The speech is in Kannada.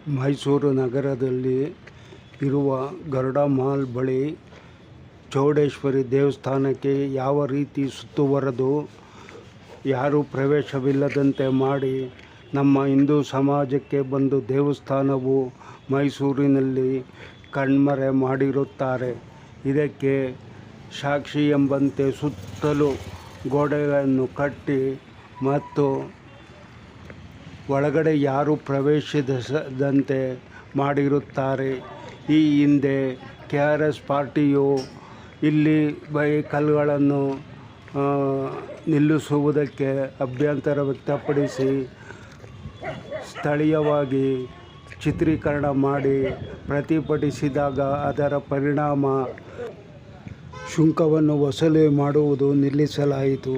ಮೈಸೂರು ನಗರದಲ್ಲಿ ಇರುವ ಗರುಡ ಮಾಲ್ ಬಳಿ ಚೌಡೇಶ್ವರಿ ದೇವಸ್ಥಾನಕ್ಕೆ ಯಾವ ರೀತಿ ಸುತ್ತುವರೆದು ಯಾರೂ ಪ್ರವೇಶವಿಲ್ಲದಂತೆ ಮಾಡಿ ನಮ್ಮ ಹಿಂದೂ ಸಮಾಜಕ್ಕೆ ಬಂದು ದೇವಸ್ಥಾನವು ಮೈಸೂರಿನಲ್ಲಿ ಕಣ್ಮರೆ ಮಾಡಿರುತ್ತಾರೆ. ಇದಕ್ಕೆ ಸಾಕ್ಷಿ ಎಂಬಂತೆ ಸುತ್ತಲೂ ಗೋಡೆಗಳನ್ನು ಕಟ್ಟಿ ಮತ್ತು ಒಳಗಡೆ ಯಾರೂ ಪ್ರವೇಶಿಸದಂತೆ ಮಾಡಿರುತ್ತಾರೆ. ಈ ಹಿಂದೆ KRS ಪಾರ್ಟಿಯು ಇಲ್ಲಿ ವೆಹಿಕಲ್ಗಳನ್ನು ನಿಲ್ಲಿಸುವುದಕ್ಕೆ ಅಭ್ಯಂತರ ವ್ಯಕ್ತಪಡಿಸಿ ಸ್ಥಳೀಯವಾಗಿ ಚಿತ್ರೀಕರಣ ಮಾಡಿ ಪ್ರತಿಭಟಿಸಿದಾಗ ಅದರ ಪರಿಣಾಮ ಶುಲ್ಕವನ್ನು ವಸೂಲಿ ಮಾಡುವುದು ನಿಲ್ಲಿಸಲಾಯಿತು.